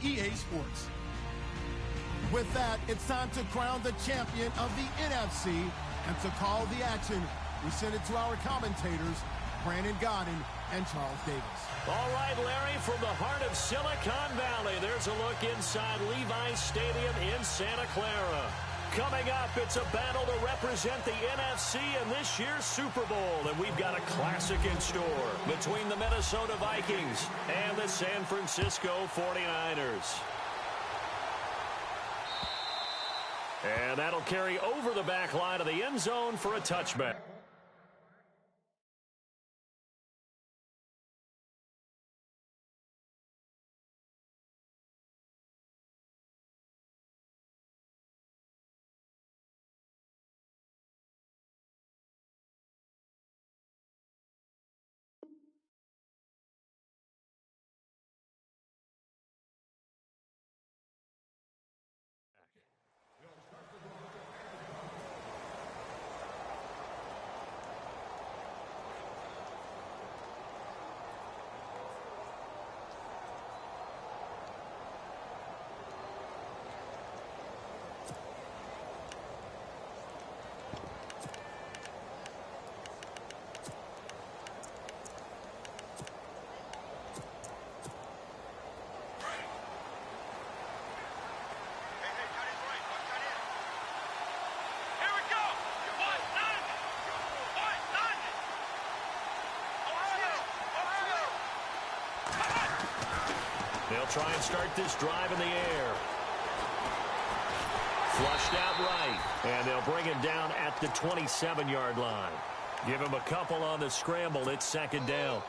EA Sports. With that, it's time to crown the champion of the NFC, and to call the action, we send it to our commentators, Brandon Godden and Charles Davis. All right, Larry, from the heart of Silicon Valley, there's a look inside Levi's Stadium in Santa Clara. Coming up, it's a battle to represent the NFC in this year's Super Bowl, and we've got a classic in store between the Minnesota Vikings and the San Francisco 49ers. And that'll carry over the back line of the end zone for a touchback. They'll try and start this drive in the air. Flushed out right. And they'll bring him down at the 27-yard line. Give him a couple on the scramble. It's second down.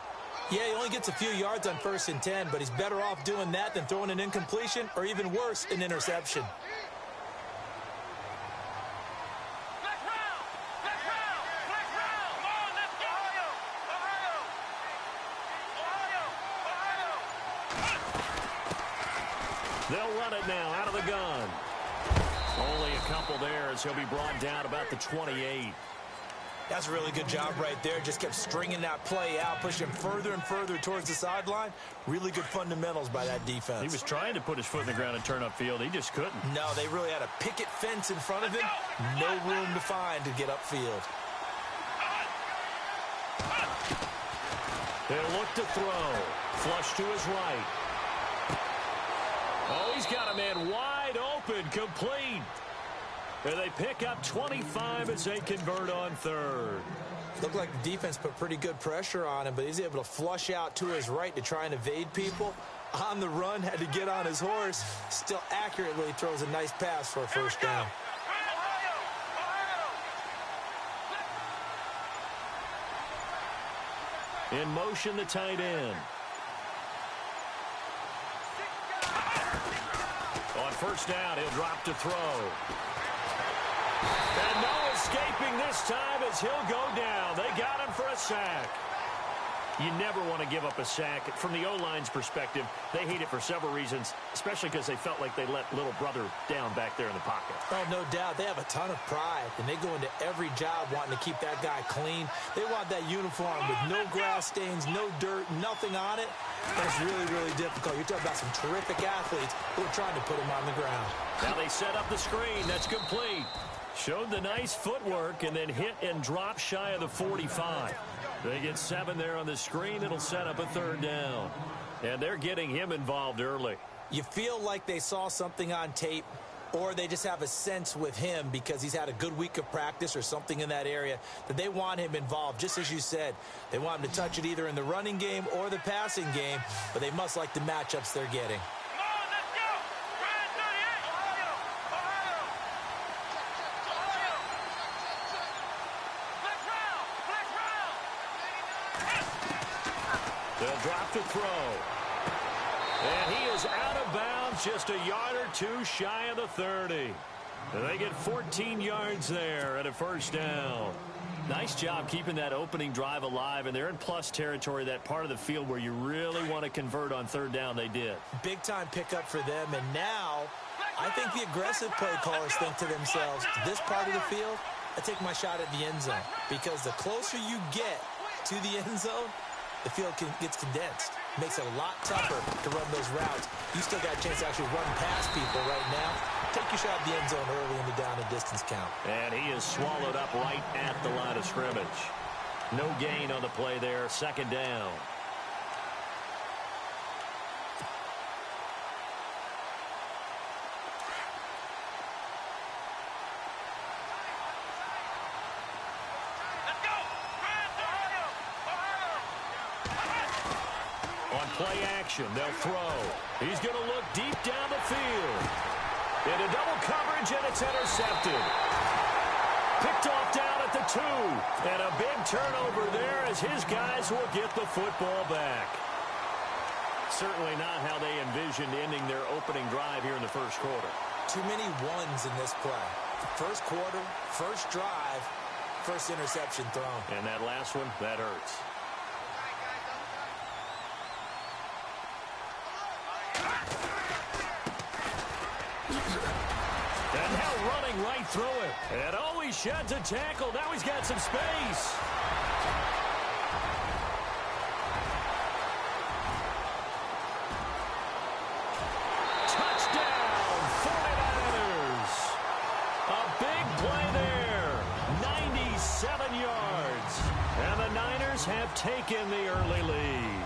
Yeah, he only gets a few yards on 1st and 10, but he's better off doing that than throwing an incompletion or even worse, an interception. They'll run it now out of the gun. Only a couple there as he'll be brought down about the 28. That's a really good job right there. Just kept stringing that play out, pushing him further and further towards the sideline. Really good fundamentals by that defense. He was trying to put his foot in the ground and turn upfield. He just couldn't. No, they really had a picket fence in front of him. No room to find to get upfield. They'll look to throw. Flush to his right. Oh, he's got a man wide open, complete. And they pick up 25 as they convert on third. Looked like the defense put pretty good pressure on him, but he's able to flush out to his right to try and evade people. On the run, had to get on his horse. Still accurately throws a nice pass for a first down. In motion, the tight end. On first down, he'll drop to throw. And no escaping this time as he'll go down. They got him for a sack. You never want to give up a sack. From the O-line's perspective, they hate it for several reasons, especially because they felt like they let little brother down back there in the pocket. Oh, no doubt. They have a ton of pride, and they go into every job wanting to keep that guy clean. They want that uniform with no grass stains, no dirt, nothing on it. That's really, really difficult. You're talking about some terrific athletes who are trying to put him on the ground. Now they set up the screen. That's complete. Showed the nice footwork and then hit and drop shy of the 45. They get 7 there on the screen. It'll set up a third down. And they're getting him involved early. You feel like they saw something on tape, or they just have a sense with him because he's had a good week of practice or something in that area that they want him involved. Just as you said, they want him to touch it either in the running game or the passing game, but they must like the matchups they're getting. They'll drop to throw. And he is out of bounds just a yard or two shy of the 30. And they get 14 yards there at a first down. Nice job keeping that opening drive alive, and they're in plus territory, that part of the field where you really want to convert on third down. They did. Big-time pickup for them, and now I think the aggressive play callers think to themselves, this part of the field, I take my shot at the end zone, because the closer you get to the end zone, the field gets condensed. Makes it a lot tougher to run those routes. You still got a chance to actually run past people right now. Take your shot at the end zone early in the down and distance count. And he is swallowed up right at the line of scrimmage. No gain on the play there. Second down. Play action. They'll throw. He's going to look deep down the field. Into double coverage, and it's intercepted. Picked off down at the 2. And a big turnover there as his guys will get the football back. Certainly not how they envisioned ending their opening drive here in the first quarter. Too many ones in this play. First quarter, first drive, first interception thrown. And that last one, that hurts. And now running right through it. And oh, he sheds a tackle. Now he's got some space. Touchdown, 49ers. A big play there. 97 yards. And the Niners have taken the early lead.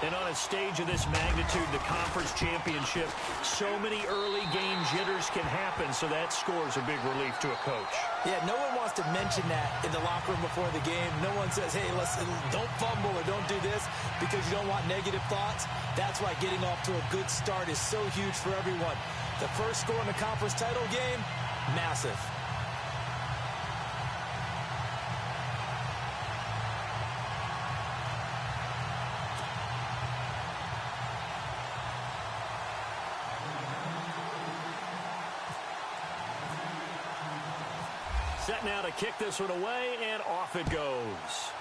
And on a stage of this magnitude, the conference championship, so many early game jitters can happen, so that scores a big relief to a coach. Yeah, no one wants to mention that in the locker room before the game. No one says, hey, listen, don't fumble or don't do this because you don't want negative thoughts. That's why getting off to a good start is so huge for everyone. The first score in the conference title game, massive. Set now to kick this one away, and off it goes.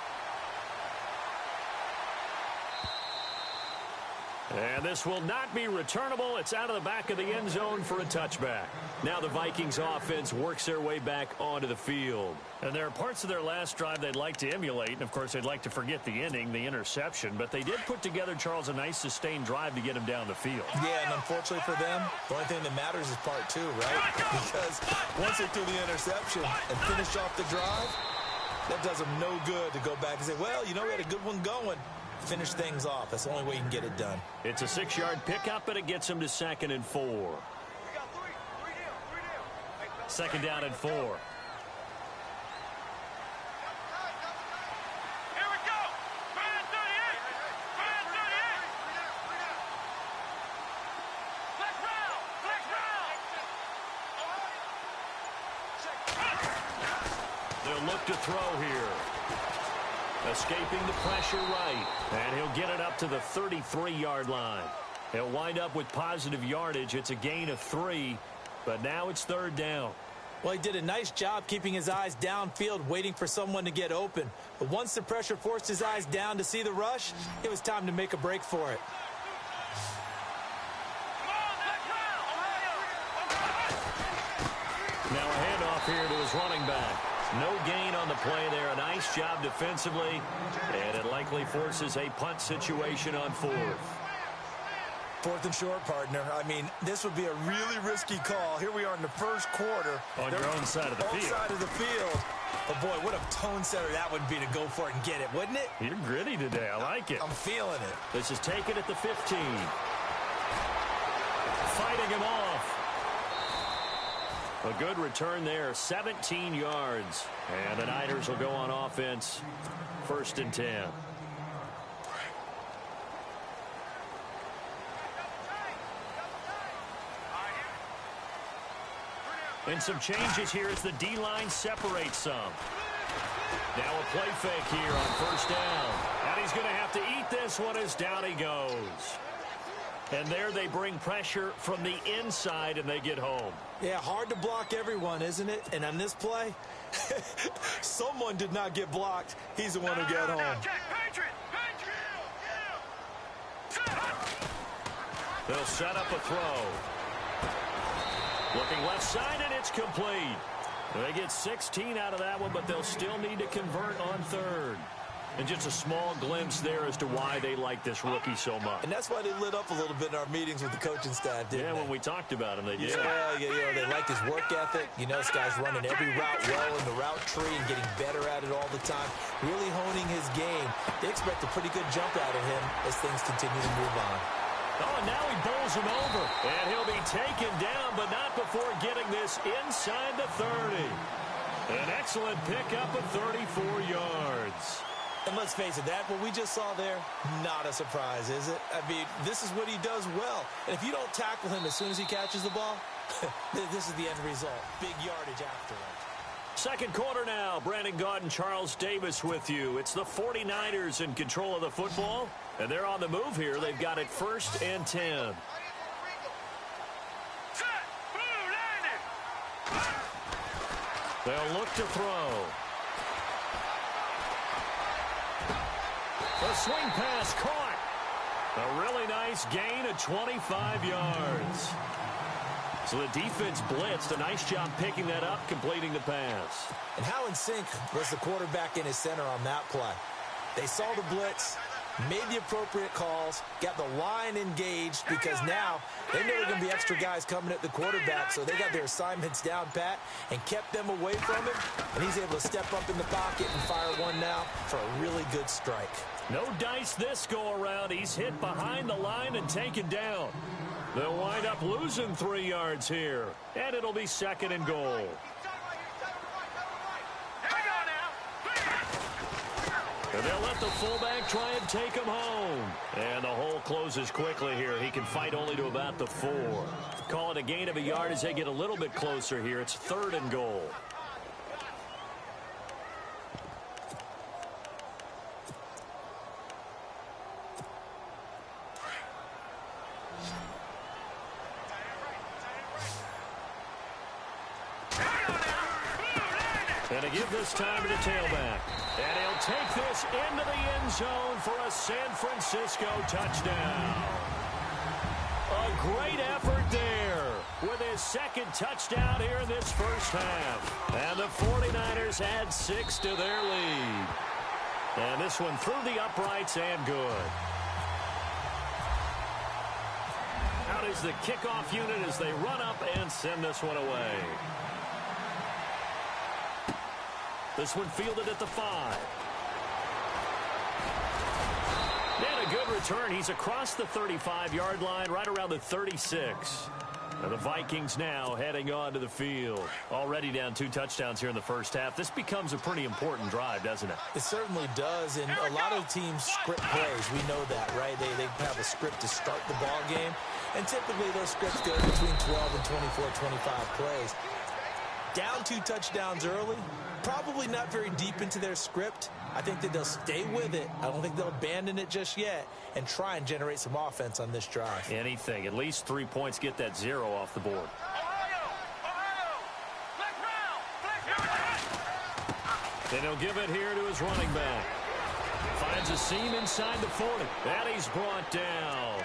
And this will not be returnable. It's out of the back of the end zone for a touchback. Now the Vikings offense works their way back onto the field. And there are parts of their last drive they'd like to emulate. And, of course, they'd like to forget the ending, the interception. But they did put together, Charles, a nice sustained drive to get him down the field. Yeah, and unfortunately for them, the only thing that matters is part 2, right? Because once they threw the interception and finished off the drive, that does them no good to go back and say, well, you know, we had a good one going. Finish things off. That's the only way you can get it done. It's a 6-yard pickup, and it gets him to 2nd and 4. Second down and 4. Here we go. Man 38. Man 38. Flex round. Flex round. They'll look to throw here. Escaping the pressure right. And he'll get it up to the 33-yard line. He'll wind up with positive yardage. It's a gain of 3, but now it's 3rd down. Well, he did a nice job keeping his eyes downfield, waiting for someone to get open. But once the pressure forced his eyes down to see the rush, it was time to make a break for it. Now a handoff here to his running back. No gain on the play there. A nice job defensively, and it likely forces a punt situation on 4th. 4th and short, partner. I mean, this would be a really risky call. Here we are in the first quarter. On your own side of the field. Side of the field. But, boy, what a tone setter that would be to go for it and get it, wouldn't it? You're gritty today. I like it. I'm feeling it. This is taken at the 15. Fighting him off. A good return there, 17 yards. And the Niners will go on offense, 1st and 10. And some changes here as the D-line separates some. Now a play fake here on 1st down. And he's going to have to eat this one as down he goes. And there they bring pressure from the inside, and they get home. Yeah, hard to block everyone, isn't it? And on this play, someone did not get blocked. He's the one who got home. They'll set up a throw. Looking left side, and it's complete. They get 16 out of that one, but they'll still need to convert on 3rd. And just a small glimpse there as to why they like this rookie so much. And that's why they lit up a little bit in our meetings with the coaching staff, didn't they? Yeah, when we talked about him, they did. Yeah, they like his work ethic. You know, this guy's running every route well in the route tree and getting better at it all the time, really honing his game. They expect a pretty good jump out of him as things continue to move on. Oh, and now he bowls him over. And he'll be taken down, but not before getting this inside the 30. An excellent pickup of 34 yards. And let's face it, that what we just saw there, not a surprise, is it? I mean, this is what he does well. And if you don't tackle him as soon as he catches the ball, this is the end result. Big yardage after it. Second quarter now. Brandon Gaudin, Charles Davis with you. It's the 49ers in control of the football, and they're on the move here. They've got it 1st and 10. They'll look to throw. The swing pass caught. A really nice gain of 25 yards. So the defense blitzed. A nice job picking that up, completing the pass. And how in sync was the quarterback in his center on that play? They saw the blitz, made the appropriate calls, got the line engaged, because now they know there are going to be extra guys coming at the quarterback, so they got their assignments down pat and kept them away from him, and he's able to step up in the pocket and fire one now for a really good strike. No dice this go-around. He's hit behind the line and taken down. They'll wind up losing 3 yards here, and it'll be 2nd and goal. And they'll let the fullback try and take him home. And the hole closes quickly here. He can fight only to about the 4. Call it a gain of a yard as they get a little bit closer here. It's 3rd and goal. And to give this time to the tailback. And he'll take this into the end zone for a San Francisco touchdown. A great effort there with his 2nd touchdown here in this first half. And the 49ers add 6 to their lead. And this one through the uprights and good. Out is the kickoff unit as they run up and send this one away. This one fielded at the 5. And a good return. He's across the 35-yard line, right around the 36. And the Vikings now heading on to the field. Already down 2 touchdowns here in the first half. This becomes a pretty important drive, doesn't it? It certainly does, and a lot of teams script plays. We know that, right? They have a script to start the ball game, and typically those scripts go between 12 and 24, 25 plays. Down 2 touchdowns early, probably not very deep into their script. I think that they'll stay with it. I don't think they'll abandon it just yet and try and generate some offense on this drive. Anything. At least 3 points, get that 0 off the board. Then he'll give it here to his running back. Finds a seam inside the 40. And he's brought down.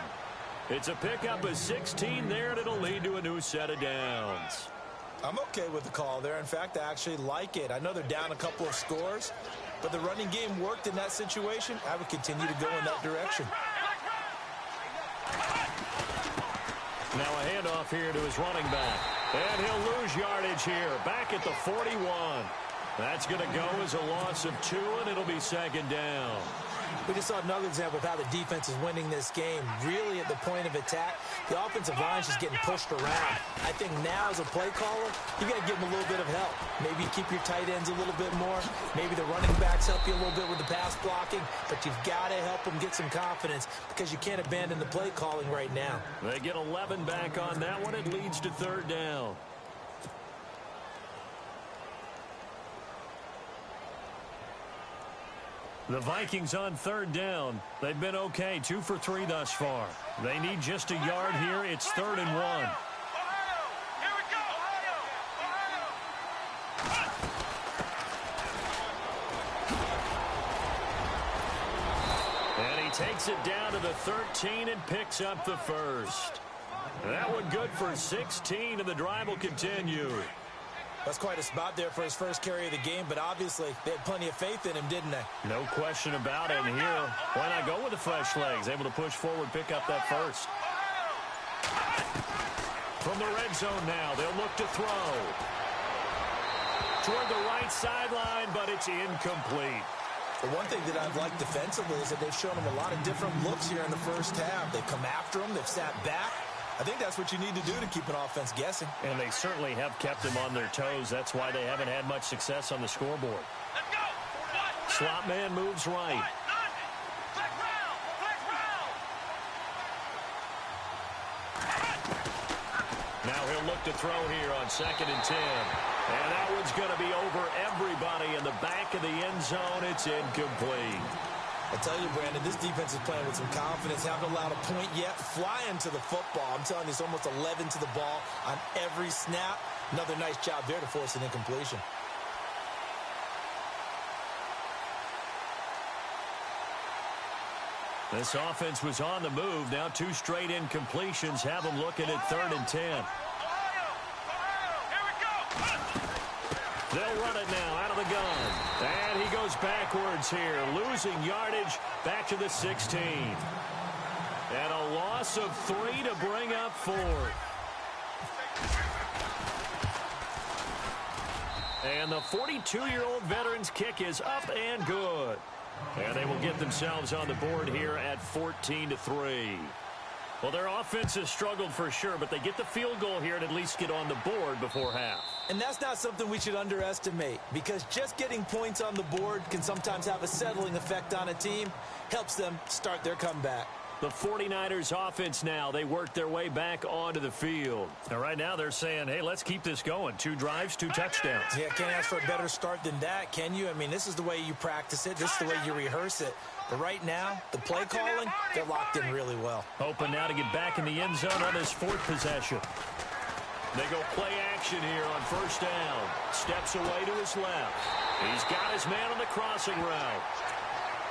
It's a pickup of 16 there, and it'll lead to a new set of downs. I'm okay with the call there. In fact, I actually like it. I know they're down a couple of scores, but the running game worked in that situation. I would continue to go in that direction. Now a handoff here to his running back. And he'll lose yardage here. Back at the 41. That's going to go as a loss of 2, and it'll be 2nd down. We just saw another example of how the defense is winning this game. Really at the point of attack, the offensive line is just getting pushed around. I think now as a play caller, you got to give them a little bit of help. Maybe keep your tight ends a little bit more. Maybe the running backs help you a little bit with the pass blocking. But you've got to help them get some confidence because you can't abandon the play calling right now. They get 11 back on that one. It leads to 3rd down. The Vikings on 3rd down. They've been okay, 2 for 3 thus far. They need just a yard here. It's 3rd and 1. And he takes it down to the 13 and picks up the first. That one good for 16, and the drive will continue. That's quite a spot there for his first carry of the game, but obviously they had plenty of faith in him, didn't they? No question about it. And here, why not go with the fresh legs? Able to push forward, pick up that first. From the red zone now, they'll look to throw. Toward the right sideline, but it's incomplete. The one thing that I've liked defensively is that they've shown him a lot of different looks here in the first half. They've come after him. They've sat back. I think that's what you need to do to keep an offense guessing. And they certainly have kept them on their toes. That's why they haven't had much success on the scoreboard. Let's go. Slot man moves right. Now he'll look to throw here on 2nd and 10. And that one's going to be over everybody in the back of the end zone. It's incomplete. I'll tell you, Brandon, this defense is playing with some confidence. Haven't allowed a point yet. Flying to the football. I'm telling you, it's almost 11 to the ball on every snap. Another nice job there to force an incompletion. This offense was on the move. Now 2 straight incompletions have them looking at 3rd and 10. They'll run it now out of the gun. And he goes backwards here, losing yardage back to the 16. And a loss of 3 to bring up 4th. And the 42-year-old veteran's kick is up and good. And they will get themselves on the board here at 14-3. Well, their offense has struggled for sure, but they get the field goal here and at least get on the board before half. And that's not something we should underestimate, because just getting points on the board can sometimes have a settling effect on a team. Helps them start their comeback. The 49ers offense now, they work their way back onto the field. And right now they're saying, hey, let's keep this going. 2 drives, 2 touchdowns. Yeah, can't ask for a better start than that, can you? I mean, this is the way you practice it. This is the way you rehearse it. But right now, the play calling, they're locked in really well. Hoping now to get back in the end zone on this 4th possession. They go play action here on 1st down. Steps away to his left. He's got his man on the crossing route.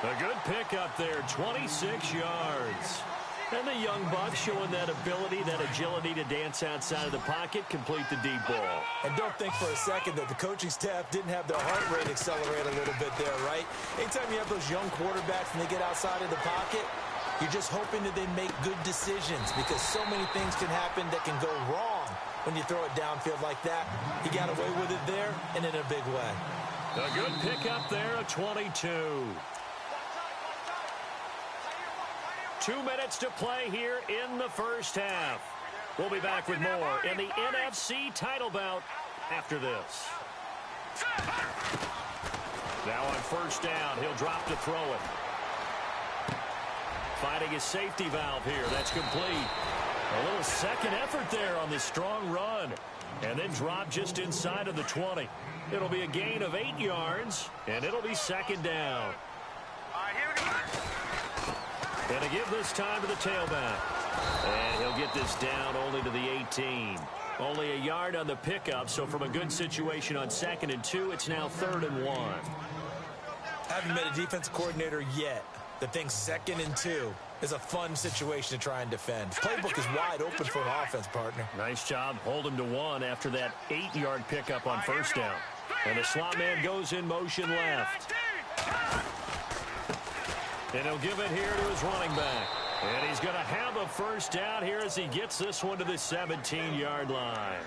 A good pickup there, 26 yards. And the young buck showing that ability, that agility to dance outside of the pocket, complete the deep ball. And don't think for a second that the coaching staff didn't have their heart rate accelerate a little bit there, right? Anytime you have those young quarterbacks and they get outside of the pocket, you're just hoping that they make good decisions, because so many things can happen that can go wrong when you throw it downfield like that. He got away with it there and in a big way. A good pickup there, a 22. 2 minutes to play here in the first half. We'll be back with more in the NFC title bout after this. Now on 1st down, he'll drop to throw it. Finding his safety valve here. That's complete. A little second effort there on the strong run. And then drop just inside of the 20. It'll be a gain of 8 yards, and it'll be 2nd down. All right, here we go. And to give this time to the tailback. And he'll get this down only to the 18. Only a yard on the pickup, so from a good situation on 2nd and 2, it's now 3rd and 1. I haven't met a defensive coordinator yet that thinks 2nd and 2 is a fun situation to try and defend. Playbook is wide open for an offense, partner. Nice job. Hold him to 1 after that 8-yard pickup on 1st down. And the slot man goes in motion left. And he'll give it here to his running back. And he's going to have a 1st down here as he gets this one to the 17-yard line.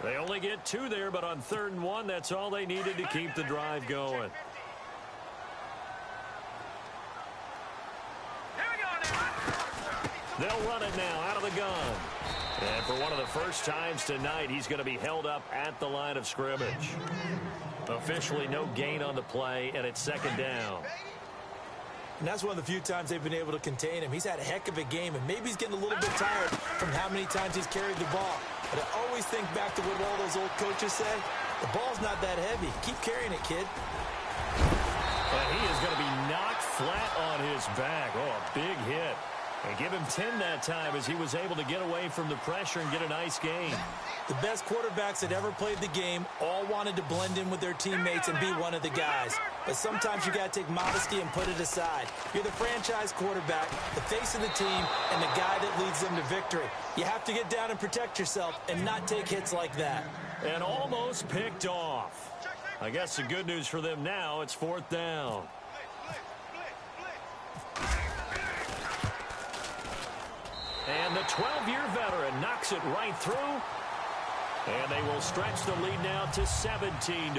They only get 2 there, but on 3rd and 1, that's all they needed to keep the drive going. They'll run it now out of the gun. And for one of the first times tonight, he's going to be held up at the line of scrimmage. Officially no gain on the play, and it's 2nd down. And that's one of the few times they've been able to contain him. He's had a heck of a game, and maybe he's getting a little bit tired from how many times he's carried the ball. But I always think back to what all those old coaches say. The ball's not that heavy. Keep carrying it, kid. And he is going to be knocked flat on his back. Oh, a big hit. And give him 10 that time as he was able to get away from the pressure and get a nice gain. The best quarterbacks that ever played the game all wanted to blend in with their teammates and be one of the guys. But sometimes you got to take modesty and put it aside. You're the franchise quarterback, the face of the team, and the guy that leads them to victory. You have to get down and protect yourself and not take hits like that. And almost picked off. I guess the good news for them now, it's 4th down. And the 12-year veteran knocks it right through. And they will stretch the lead now to 17-3.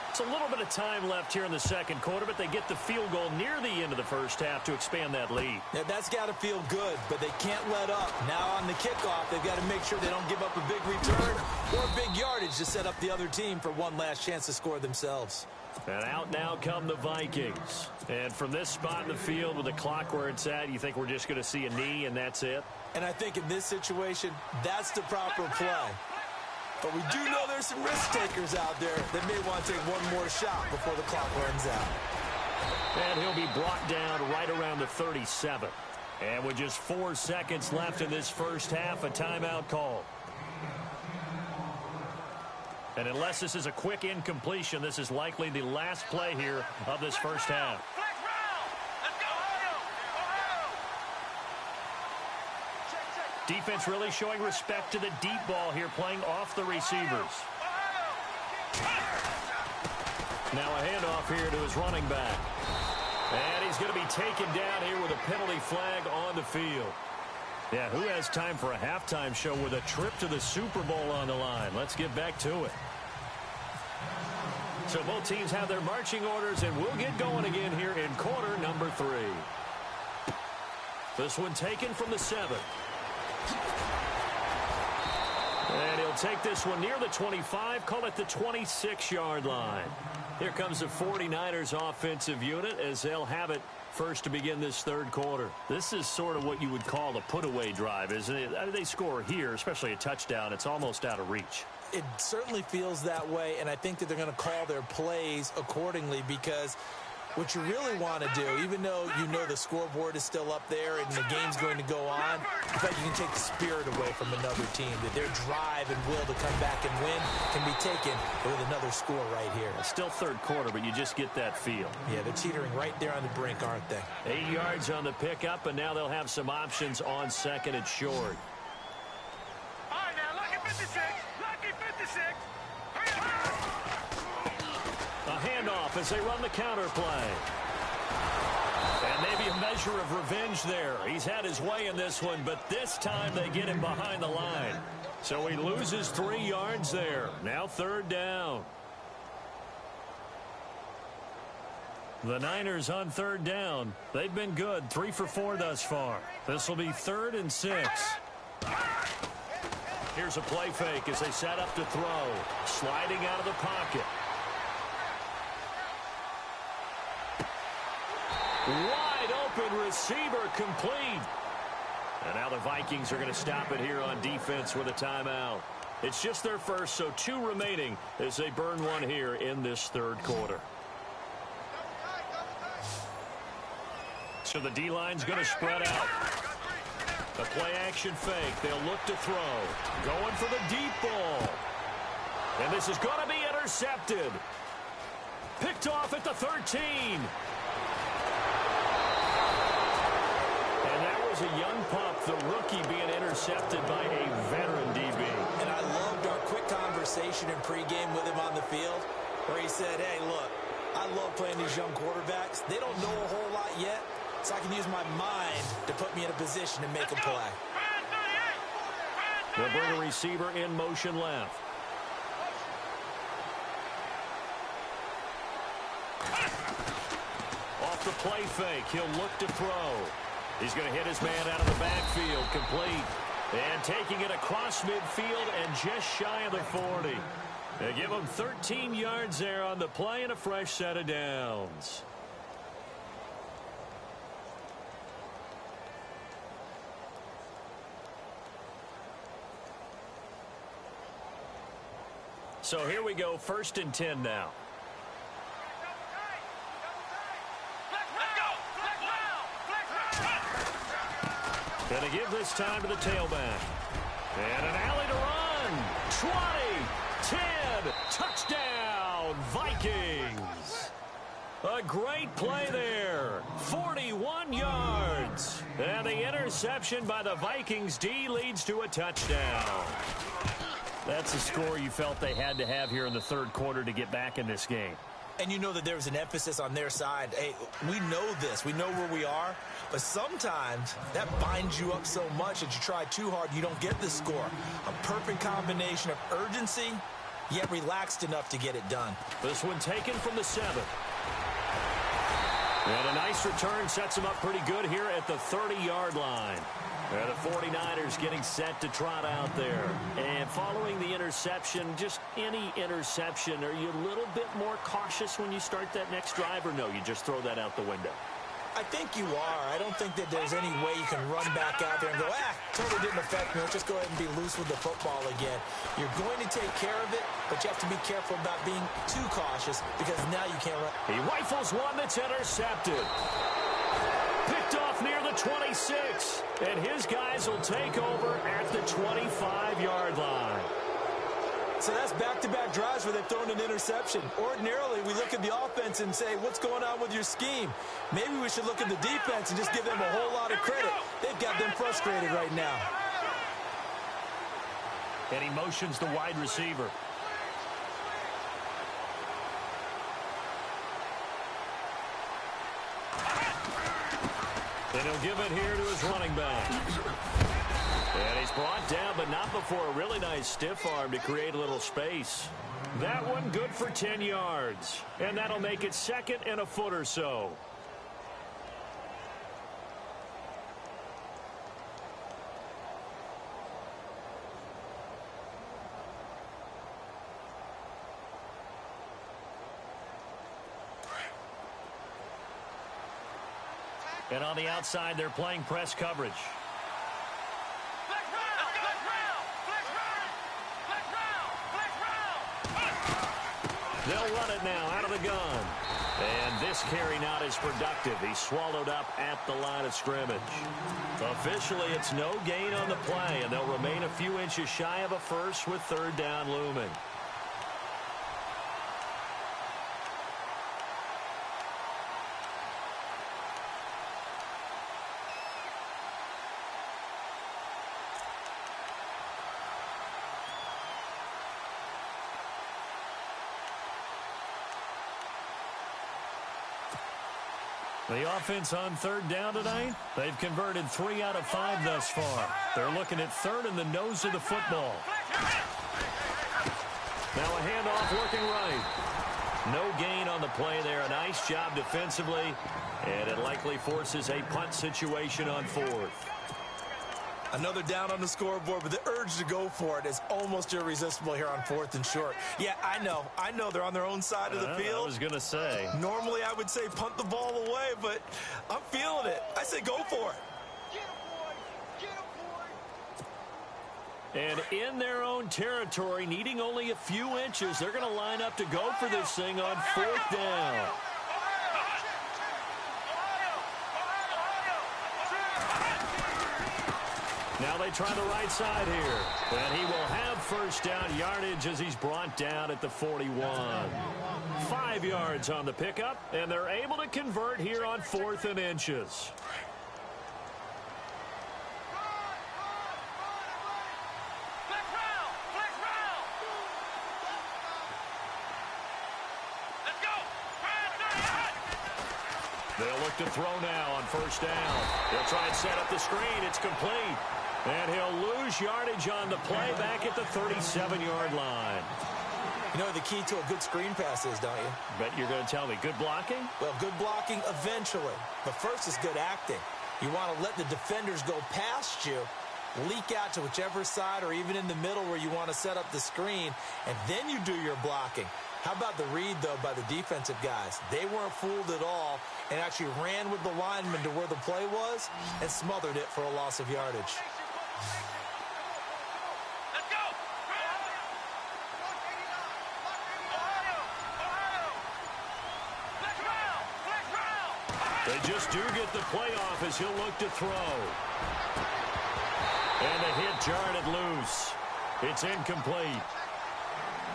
It's a little bit of time left here in the second quarter, but they get the field goal near the end of the first half to expand that lead. Yeah, that's got to feel good, but they can't let up. Now on the kickoff, they've got to make sure they don't give up a big return or big yardage to set up the other team for one last chance to score themselves. And out now come the Vikings. And from this spot in the field with the clock where it's at, you think we're just going to see a knee and that's it? And I think in this situation, that's the proper play. But we do know there's some risk takers out there that may want to take one more shot before the clock runs out. And he'll be brought down right around the 37. And with just 4 seconds left in this first half, a timeout call. And unless this is a quick incompletion, this is likely the last play here of this first half. Defense really showing respect to the deep ball here, playing off the receivers. Now a handoff here to his running back. And he's going to be taken down here with a penalty flag on the field. Yeah, who has time for a halftime show with a trip to the Super Bowl on the line? Let's get back to it. So both teams have their marching orders, and we'll get going again here in quarter number 3. This one taken from the 7. And he'll take this one near the 25, call it the 26-yard line. Here comes the 49ers offensive unit as they'll have it first to begin this third quarter. This is sort of what you would call a put-away drive, isn't it? I mean, they score here, especially a touchdown. It's almost out of reach. It certainly feels that way, and I think that they're going to call their plays accordingly because what you really want to do, even though you know the scoreboard is still up there and the game's going to go on, I think you can take the spirit away from another team, that their drive and will to come back and win can be taken with another score right here. It's still third quarter, but you just get that feel. Yeah, they're teetering right there on the brink, aren't they? 8 yards on the pickup, and now they'll have some options on second and short. All right, now, lucky 56. Lucky 56. A handoff as they run the counter play. And maybe a measure of revenge there. He's had his way in this one, but this time they get him behind the line. So he loses 3 yards there. Now third down. The Niners on third down. They've been good. 3 for 4 thus far. This will be 3rd and 6. Here's a play fake as they set up to throw. Sliding out of the pocket. Wide open receiver complete. And now the Vikings are going to stop it here on defense with a timeout. It's just their first, so 2 remaining as they burn one here in this third quarter. So the D-line's going to spread out. The play action fake. They'll look to throw. Going for the deep ball. And this is going to be intercepted. Picked off at the 13. And that was a young pup, the rookie being intercepted by a veteran DB. And I loved our quick conversation in pregame with him on the field where he said, hey, look, I love playing these young quarterbacks. They don't know a whole lot yet, so I can use my mind to put me in a position to make a play. They'll bring a receiver in motion left. Off the play fake, he'll look to throw. He's going to hit his man out of the backfield, complete. And taking it across midfield and just shy of the 40. They give him 13 yards there on the play and a fresh set of downs. So here we go, 1st and 10 now. give this time to the tailback. And an alley to run. 20, 10, touchdown, Vikings. A great play there. 41 yards. And the interception by the Vikings D leads to a touchdown. That's a score you felt they had to have here in the third quarter to get back in this game. And you know that there was an emphasis on their side. Hey, we know this. We know where we are. But sometimes that binds you up so much that you try too hard, you don't get the score. A perfect combination of urgency, yet relaxed enough to get it done. This one taken from the 7. And a nice return sets them up pretty good here at the 30-yard line. And the 49ers getting set to trot out there. And following the interception, just any interception, are you a little bit more cautious when you start that next drive, or no, you just throw that out the window? I think you are. I don't think that there's any way you can run back out there and go, totally didn't affect me. Let's just go ahead and be loose with the football again. You're going to take care of it, but you have to be careful about being too cautious because now you can't run. He rifles one that's intercepted. Picked off near the 26, and his guys will take over at the 25-yard line. So that's back-to-back drives where they've thrown an interception. Ordinarily, we look at the offense and say, what's going on with your scheme? Maybe we should look at the defense and just give them a whole lot of credit. They've got them frustrated right now. And he motions the wide receiver. And he'll give it here to his running back. And he's brought down, but not before a really nice stiff arm to create a little space. That one good for 10 yards. And that'll make it 2nd and a foot or so. And on the outside, they're playing press coverage. They'll run it now out of the gun. And this carry not as productive. He's swallowed up at the line of scrimmage. Officially, it's no gain on the play, and they'll remain a few inches shy of a first with 3rd down looming. The offense on 3rd down tonight, they've converted 3 out of 5 thus far. They're looking at 3rd in the nose of the football. Now a handoff working right. No gain on the play there. A nice job defensively, and it likely forces a punt situation on 4th. Another down on the scoreboard, but the urge to go for it is almost irresistible here on 4th and short. Yeah, I know they're on their own side of the field. I was going to say. Normally I would say punt the ball away, but I'm feeling it. I say go for it. And in their own territory, needing only a few inches, they're going to line up to go for this thing on 4th down. Now they try the right side here. And he will have 1st down yardage as he's brought down at the 41. 5 yards on the pickup, and they're able to convert here on 4th and inches. They'll look to throw now on 1st down. They'll try and set up the screen. It's complete. And he'll lose yardage on the play back at the 37-yard line. You know the key to a good screen pass is, don't you? Bet you're going to tell me good blocking? Well, good blocking eventually. But first is good acting. You want to let the defenders go past you, leak out to whichever side or even in the middle where you want to set up the screen, and then you do your blocking. How about the read, though, by the defensive guys? They weren't fooled at all and actually ran with the lineman to where the play was and smothered it for a loss of yardage. They just do get the play off as he'll look to throw. And the hit jarred it loose. It's incomplete.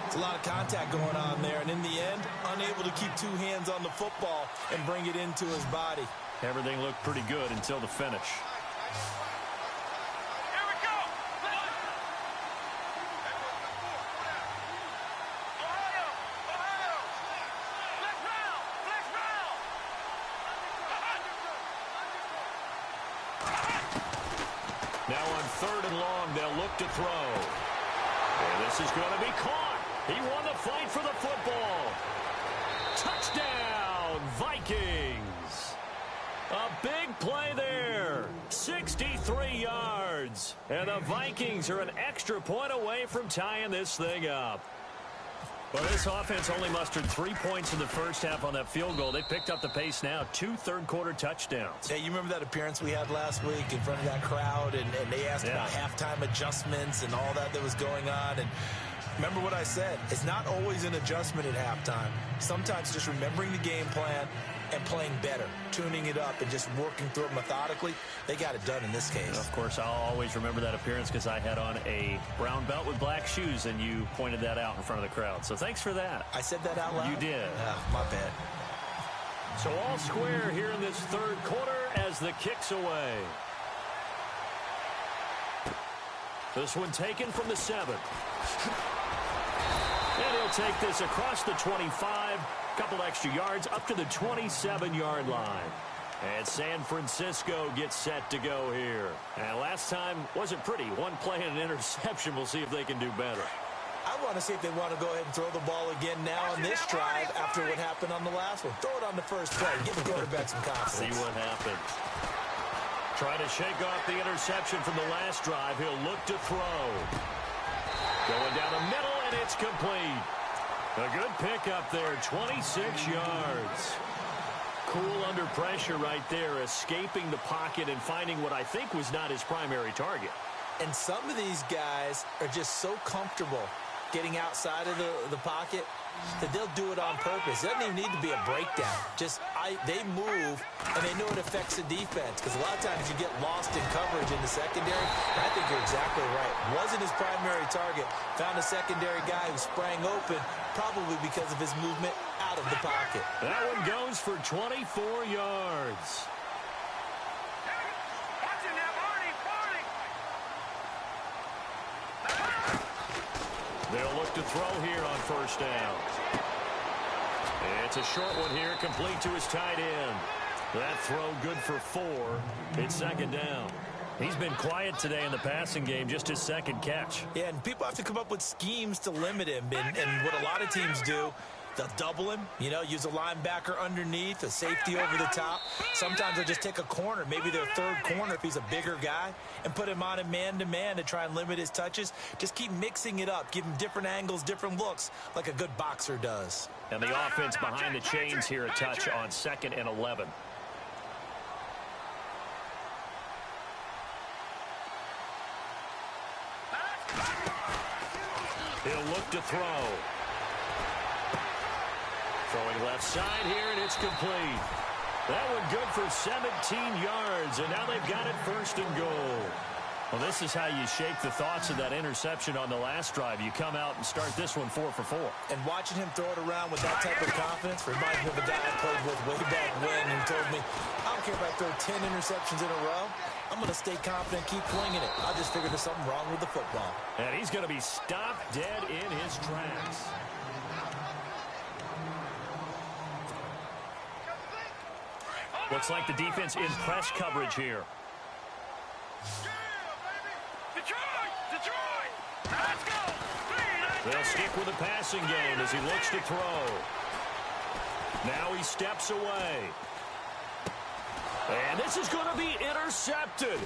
It's a lot of contact going on there, and in the end, unable to keep two hands on the football and bring it into his body. Everything looked pretty good until the finish. Here we go. Ohio. Flex round. Now on 3rd and long, they'll look to throw. And this is going to be caught. He won the fight for the football. Touchdown, Vikings. A big play there. 63 yards. And the Vikings are an extra point away from tying this thing up. Well, this offense only mustered 3 points in the first half on that field goal. They picked up the pace now. 2 third-quarter touchdowns. Hey, you remember that appearance we had last week in front of that crowd, and they asked about halftime adjustments and all that was going on, and remember what I said. It's not always an adjustment at halftime. Sometimes just remembering the game plan and playing better, tuning it up and just working through it methodically. They got it done in this case. Of course, I'll always remember that appearance because I had on a brown belt with black shoes, and you pointed that out in front of the crowd. So thanks for that. I said that out loud? You did. My bad. So all square here in this third quarter as the kick's away. This one taken from the 7. And he'll take this across the 25. Couple extra yards up to the 27-yard line. And San Francisco gets set to go here. And last time wasn't pretty. One play and an interception. We'll see if they can do better. I want to see if they want to go ahead and throw the ball again now on this drive after what happened on the last one. Throw it on the first play. Give the quarterback some confidence. See what happens. Try to shake off the interception from the last drive. He'll look to throw. Going down the middle, and it's complete. A good pickup there, 26 yards. Cool under pressure right there, escaping the pocket and finding what I think was not his primary target. And some of these guys are just so comfortable getting outside of the pocket that they'll do it on purpose. It doesn't even need to be a breakdown. They move, and they know it affects the defense, because a lot of times you get lost in coverage in the secondary, and I think you're exactly right. Wasn't his primary target. Found a secondary guy who sprang open, probably because of his movement out of the pocket. That one goes for 24 yards. Watch him now, Barney. They'll look to throw here on first down. It's a short one here, complete to his tight end. That throw good for 4. It's second down. He's been quiet today in the passing game, just his second catch. Yeah, and people have to come up with schemes to limit him. And what a lot of teams do, they'll double him, use a linebacker underneath, a safety over the top. Sometimes they'll just take a corner, maybe their third corner if he's a bigger guy, and put him on a man-to-man to try and limit his touches. Just keep mixing it up, give him different angles, different looks, like a good boxer does. And the offense behind the chains here, a touch on 2nd and 11. He'll look to throw. Throwing left side here, and it's complete. That one good for 17 yards, and now they've got it 1st and goal. Well, this is how you shake the thoughts of that interception on the last drive. You come out and start this one 4 for 4. And watching him throw it around with that type of confidence reminds me of a guy I played with way back when who told me, I don't care if I throw 10 interceptions in a row. I'm going to stay confident, keep flinging it. I just figured there's something wrong with the football. And he's going to be stopped dead in his tracks. Looks like the defense in press coverage here. Detroit! Let's go! They'll stick with the passing game as he looks to throw. Now he steps away. And this is going to be intercepted.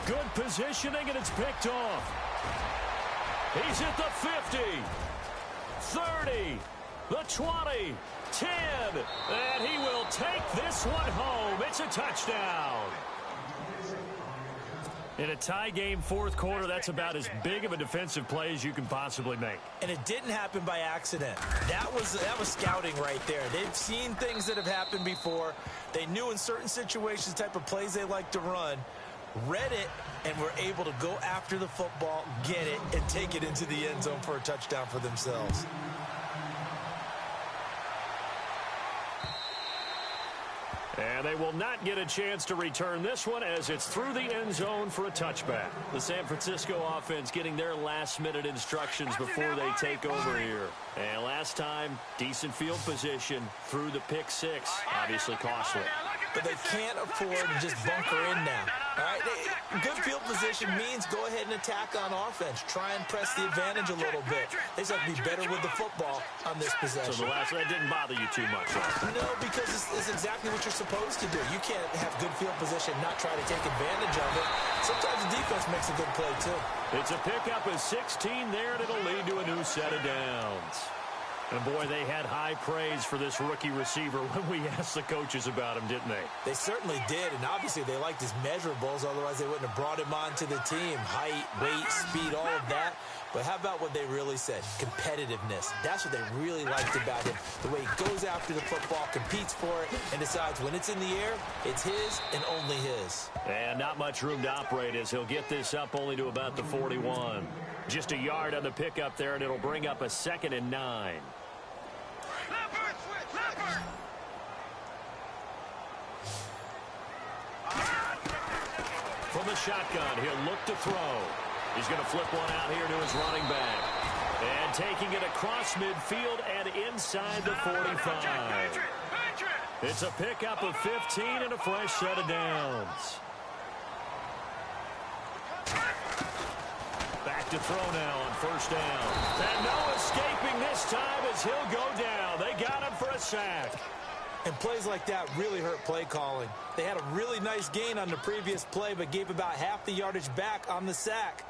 Good positioning, and it's picked off. He's at the 50, 30, the 20, 10, and he will take this one home. It's a touchdown. In a tie game, 4th quarter, that's about as big of a defensive play as you can possibly make. And it didn't happen by accident. That was scouting right there. They've seen things that have happened before. They knew in certain situations the type of plays they like to run. read it, and were able to go after the football, get it, and take it into the end zone for a touchdown for themselves. And they will not get a chance to return this one as it's through the end zone for a touchback. The San Francisco offense getting their last-minute instructions before they take over here. And last time, decent field position through the pick six. Obviously costly. But they can't afford to just bunker in now. All right? Good field position means go ahead and attack on offense. Try and press the advantage a little bit. They just have to be better with the football on this possession. So the last one didn't bother you too much, right? No, because it's exactly what you're supposed to do. You can't have good field position and not try to take advantage of it. Sometimes the defense makes a good play, too. It's a pickup of 16 there, and it'll lead to a new set of downs. And, boy, they had high praise for this rookie receiver when we asked the coaches about him, didn't they? They certainly did, and obviously they liked his measurables, otherwise they wouldn't have brought him onto the team. Height, weight, speed, all of that. But how about what they really said? Competitiveness. That's what they really liked about him. The way he goes after the football, competes for it, and decides when it's in the air, it's his and only his. And not much room to operate as he'll get this up only to about the 41. Just a yard on the pickup there, and it'll bring up a 2nd and 9. From the shotgun, he'll look to throw. He's going to flip one out here to his running back. And taking it across midfield and inside the 45. It's a pickup of 15 and a fresh set of downs. Back to throw now on 1st down. And no escaping this time as he'll go down. They got him for a sack. And plays like that really hurt play calling. They had a really nice gain on the previous play, but gave about half the yardage back on the sack.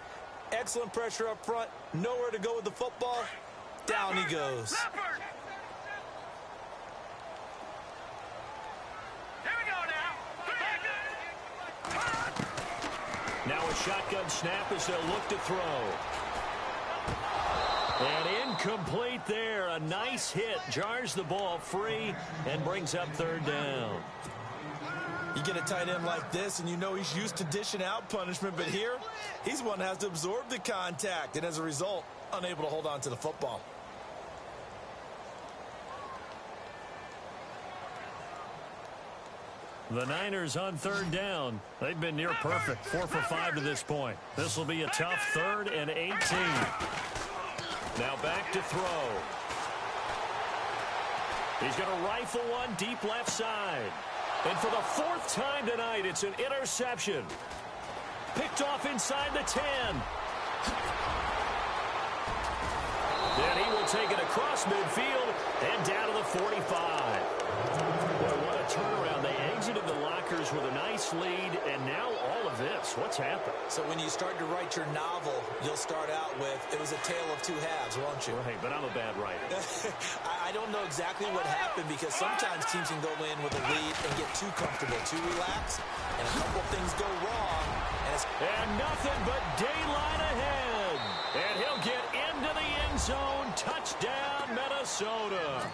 Excellent pressure up front. Nowhere to go with the football. Down he goes. Now a shotgun snap as they'll look to throw. And incomplete there. A nice hit. Jars the ball free and brings up 3rd down. You get a tight end like this, and you know he's used to dishing out punishment, but here, he's one that has to absorb the contact, and as a result, unable to hold on to the football. The Niners on 3rd down. They've been near perfect. 4 for 5 to this point. This will be a tough 3rd and 18. Now back to throw. He's going to rifle one deep left side. And for the 4th time tonight, it's an interception. Picked off inside the 10. Then he will take it across midfield and down to the 45. Boy, what a turnaround. They exited the lockers with a nice lead, and now all of this. What's happened? So when you start to write your novel, you'll start out with, it was a tale of two halves, won't you? Right, but I'm a bad writer. I don't know exactly what happened, because sometimes teams can go in with a lead and get too comfortable, too relaxed, and a couple things go wrong. And nothing but daylight ahead. And he'll get into the end zone. Touchdown, Minnesota.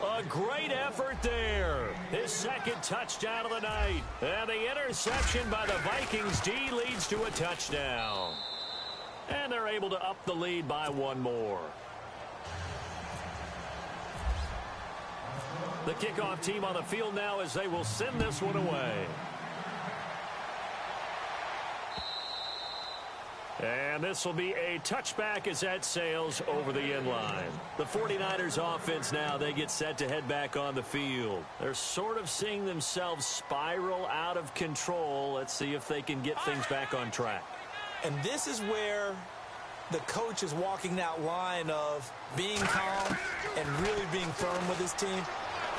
A great effort there. His 2nd touchdown of the night. And the interception by the Vikings D leads to a touchdown. And they're able to up the lead by 1 more. The kickoff team on the field now as they will send this one away. And this will be a touchback as that sails over the end line. The 49ers offense now, they get set to head back on the field. They're sort of seeing themselves spiral out of control. Let's see if they can get things back on track. And this is where the coach is walking that line of being calm and really being firm with his team.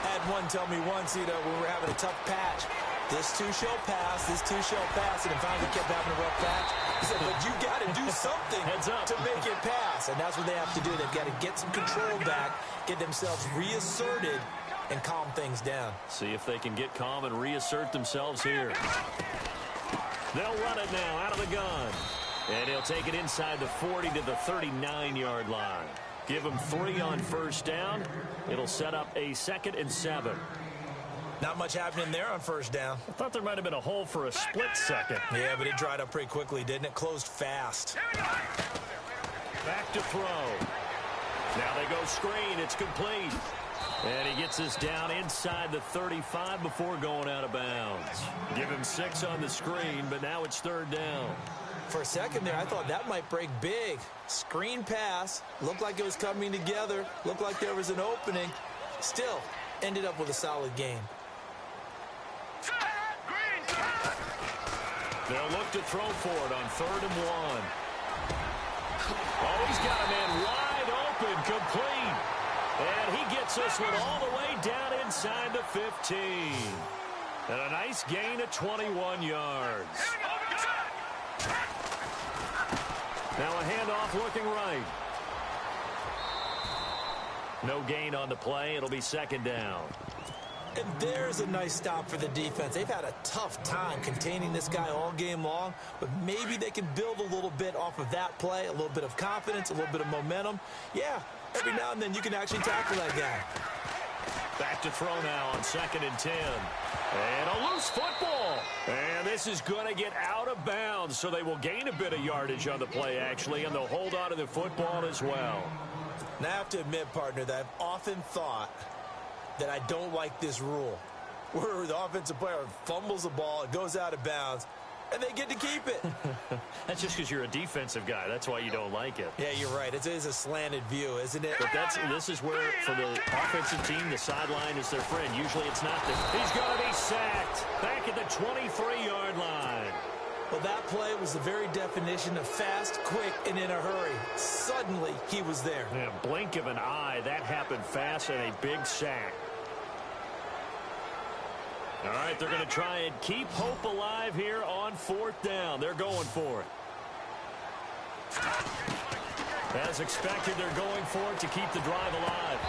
I had one tell me once, when we were having a tough patch, this too shall pass, this too shall pass, and finally kept having a rough patch. He said, but you got to do something to make it pass, and that's what they have to do. They've got to get some control back, get themselves reasserted, and calm things down. See if they can get calm and reassert themselves here. They'll run it now out of the gun, and he'll take it inside the 40 to the 39-yard line. Give him 3 on 1st down. It'll set up a 2nd and 7. Not much happening there on first down. I thought there might have been a hole for a split second. Yeah, but it dried up pretty quickly, didn't it? Closed fast. Back to throw. Now they go screen. It's complete. And he gets us down inside the 35 before going out of bounds. Give him 6 on the screen, but now it's third down. For a second there, I thought that might break big. Screen pass. Looked like it was coming together. Looked like there was an opening. Still, ended up with a solid game. They'll look to throw for it on 3rd and 1. Oh, he's got a man wide open, complete. And he gets this one all the way down inside the 15. And a nice gain of 21 yards. Now a handoff looking right. No gain on the play. It'll be second down. And there's a nice stop for the defense. They've had a tough time containing this guy all game long, but maybe they can build a little bit off of that play, a little bit of confidence, a little bit of momentum. Yeah, every now and then you can actually tackle that guy. Back to throw now on 2nd and 10. And a loose football. And this is going to get out of bounds, so they will gain a bit of yardage on the play, actually, and they'll hold on to the football as well. Now, I have to admit, partner, that I've often thought that I don't like this rule, where the offensive player fumbles the ball, it goes out of bounds, and they get to keep it. That's just because you're a defensive guy. That's why you don't like it. Yeah, you're right. It is a slanted view, isn't it? But this is where, for the offensive team, the sideline is their friend. Usually it's not. He's going to be sacked back at the 23-yard line. Well, that play was the very definition of fast, quick, and in a hurry. Suddenly, he was there. Yeah, blink of an eye. That happened fast and a big sack. All right, they're going to try and keep hope alive here on 4th down. They're going for it. As expected, they're going for it to keep the drive alive.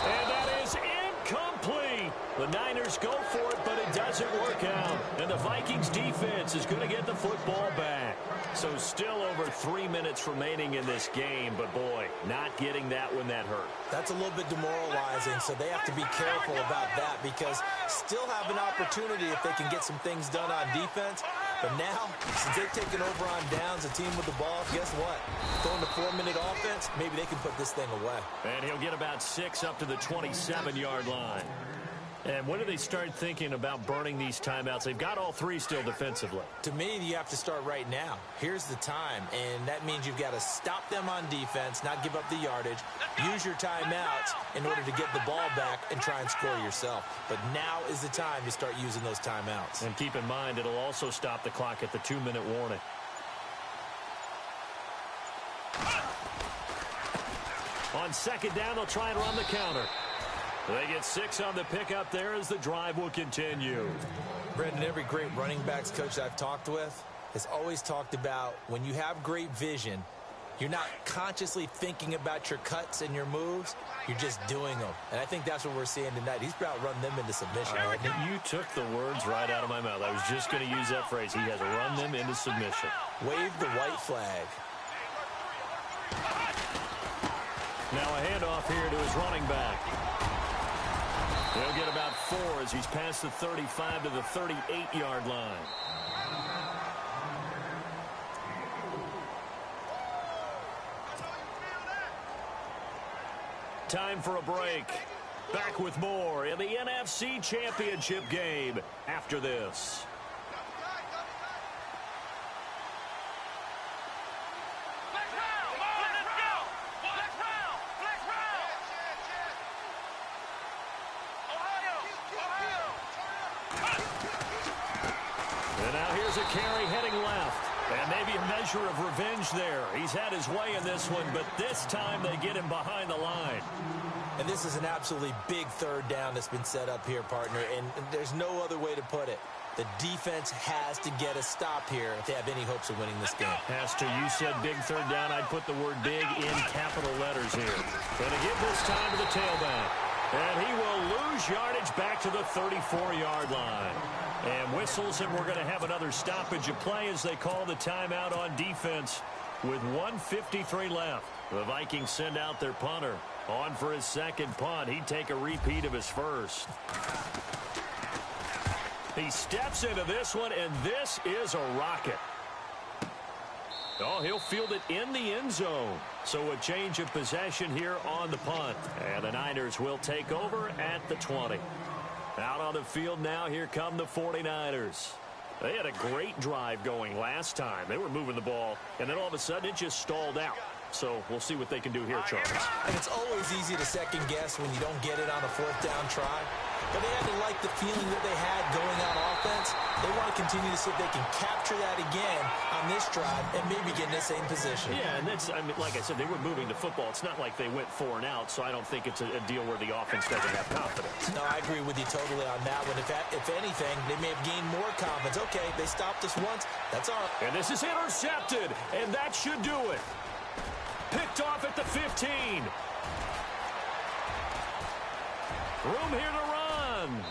And that is incomplete. The Niners go for it, but it doesn't work out. And the Vikings defense is going to get the football back. So still over 3 minutes remaining in this game, but boy, not getting that when that hurt. That's a little bit demoralizing, so they have to be careful about that because still have an opportunity if they can get some things done on defense. But now, since they've taken over on downs, a team with the ball, guess what? Throwing the 4-minute offense, maybe they can put this thing away. And he'll get about 6 up to the 27-yard line. And when do they start thinking about burning these timeouts? They've got all 3 still defensively. To me, you have to start right now. Here's the time, and that means you've got to stop them on defense, not give up the yardage, use your timeouts in order to get the ball back and try and score yourself. But now is the time to start using those timeouts. And keep in mind, it'll also stop the clock at the 2-minute warning. On 2nd down, they'll try and run the counter. They get 6 on the pickup there as the drive will continue. Brendan, every great running backs coach I've talked with has always talked about when you have great vision, you're not consciously thinking about your cuts and your moves. You're just doing them. And I think that's what we're seeing tonight. He's about run them into submission. You took the words right out of my mouth. I was just going to use that phrase. He has run them into submission. Wave the white flag. Now a handoff here to his running back. He'll get about 4 as he's past the 35 to the 38-yard line. Time for a break. Back with more in the NFC Championship game after this. Carry heading left, and maybe a measure of revenge there. He's had his way in this one, but this time they get him behind the line. And this is an absolutely big 3rd down that's been set up here, partner, and there's no other way to put it. The defense has to get a stop here if they have any hopes of winning this game. Has to. You said big 3rd down. I'd put the word big in capital letters here. Going to give this time to the tailback. And he will lose yardage back to the 34-yard line. And whistles, and we're going to have another stoppage of play as they call the timeout on defense with 1:53 left. The Vikings send out their punter on for his 2nd punt. He'd take a repeat of his first. He steps into this one, and this is a rocket. Oh, he'll field it in the end zone. So a change of possession here on the punt. And the Niners will take over at the 20. Out on the field now, here come the 49ers. They had a great drive going last time. They were moving the ball, and then all of a sudden it just stalled out. So we'll see what they can do here, Charles. And it's always easy to second guess when you don't get it on a fourth down try. But they had to like the feeling that they had going on offense. They want to continue to see if they can capture that again on this drive and maybe get in the same position. Yeah, and that's, I mean, like I said, they were moving the football. It's not like they went 4 and out, so I don't think it's a deal where the offense doesn't have confidence. No, I agree with you totally on that one. If anything, they may have gained more confidence. Okay, they stopped us once. That's all right. And this is intercepted, and that should do it. Picked off at the 15. Room here to run.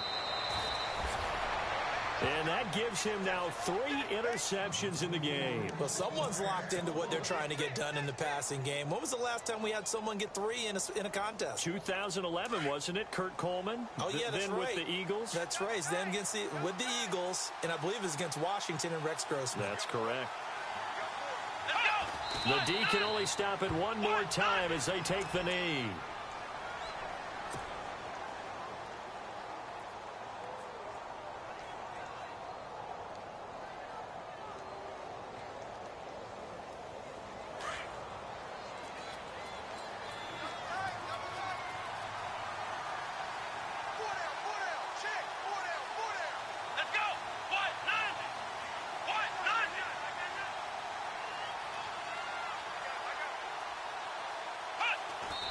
And that gives him now 3 interceptions in the game. Well, someone's locked into what they're trying to get done in the passing game. When was the last time we had someone get 3 in a contest? 2011, wasn't it? Kurt Coleman. Oh, yeah, that's then right. With the Eagles. That's right. Then with the Eagles, and I believe it was against Washington and Rex Grossman. That's correct. The D can only stop it one more time as they take the knee.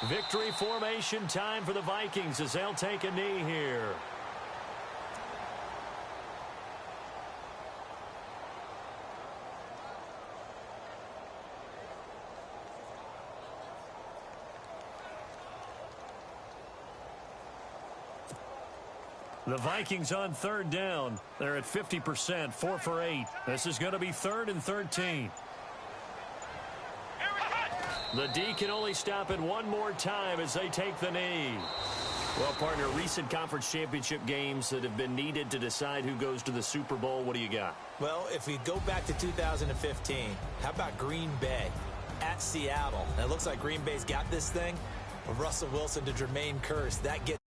Victory formation time for the Vikings as they'll take a knee here. The Vikings on 3rd down. They're at 50%, 4 for 8. This is going to be 3rd and 13. The D can only stop it one more time as they take the knee. Well, partner, recent conference championship games that have been needed to decide who goes to the Super Bowl. What do you got? Well, if we go back to 2015, how about Green Bay at Seattle? And it looks like Green Bay's got this thing. Russell Wilson to Jermaine Kearse. That gets